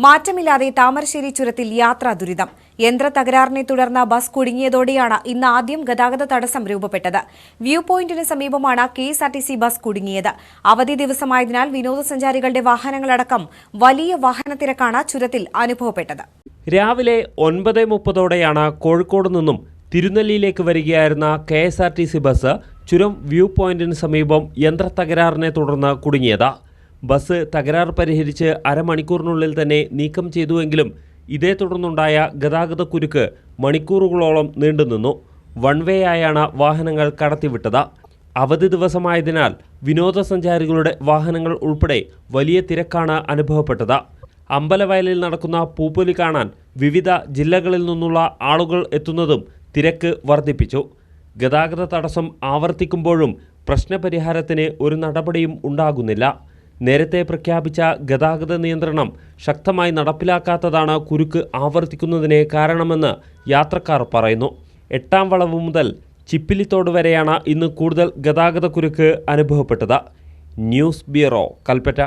മാറ്റമില്ലാതെ താമരശ്ശേരി ചുരത്തിൽ യാത്രാ ദുരിതം. യന്ത്ര തകരാറിനെ തുടർന്ന് ബസ് കുടുങ്ങിയതോടെയാണ് ഇന്ന് ആദ്യം ഗതാഗത തടസ്സം രൂപപ്പെട്ടത്. വ്യൂ പോയിന്റിന് സമീപമാണ് KSRTC ബസ് കുടുങ്ങിയത്. അവധി ദിവസമായതിനാൽ വിനോദസഞ്ചാരികളുടെ വാഹനങ്ങളടക്കം വലിയ വാഹനത്തിരക്കാണ് ചുരത്തിൽ അനുഭവപ്പെട്ടത്. രാവിലെ 9:30ഓടെയാണ് കോഴിക്കോട് നിന്നും തിരുനെല്ലിയിലേക്ക് വരികയായിരുന്ന KSRTC ബസ് ചുരം വ്യൂ പോയിന്റിന് സമീപം യന്ത്ര തകരാറിനെ തുടർന്ന് കുടുങ്ങിയത്. ബസ് തകരാർ പരിഹരിച്ച് അരമണിക്കൂറിനുള്ളിൽ തന്നെ നീക്കം ചെയ്തുവെങ്കിലും ഇതേ തുടർന്നുണ്ടായ ഗതാഗത കുരുക്ക് മണിക്കൂറുകളോളം നീണ്ടുനിന്നു. വൺ വേ ആയാണ് വാഹനങ്ങൾ കടത്തിവിട്ടത്. അവധി ദിവസമായതിനാൽ വിനോദസഞ്ചാരികളുടെ വാഹനങ്ങൾ ഉൾപ്പെടെ വലിയ തിരക്കാണ് അനുഭവപ്പെട്ടത്. അമ്പലവയലിൽ നടക്കുന്ന പൂപ്പൊലി കാണാൻ വിവിധ ജില്ലകളിൽ നിന്നുള്ള ആളുകൾ എത്തുന്നതും തിരക്ക് വർദ്ധിപ്പിച്ചു. ഗതാഗത തടസ്സം ആവർത്തിക്കുമ്പോഴും പ്രശ്നപരിഹാരത്തിന് ഒരു നടപടിയും ഉണ്ടാകുന്നില്ല. നേരത്തെ പ്രഖ്യാപിച്ച ഗതാഗത നിയന്ത്രണം ശക്തമായി നടപ്പിലാക്കാത്തതാണ് കുരുക്ക് ആവർത്തിക്കുന്നതിന് കാരണമെന്ന് യാത്രക്കാർ പറയുന്നു. 8ാം വളവ് മുതൽ ചിപ്പിലിത്തോട് വരെയാണ് ഇന്ന് കൂടുതൽ ഗതാഗത കുരുക്ക് അനുഭവപ്പെട്ടത്. News bureau, Kalpetta.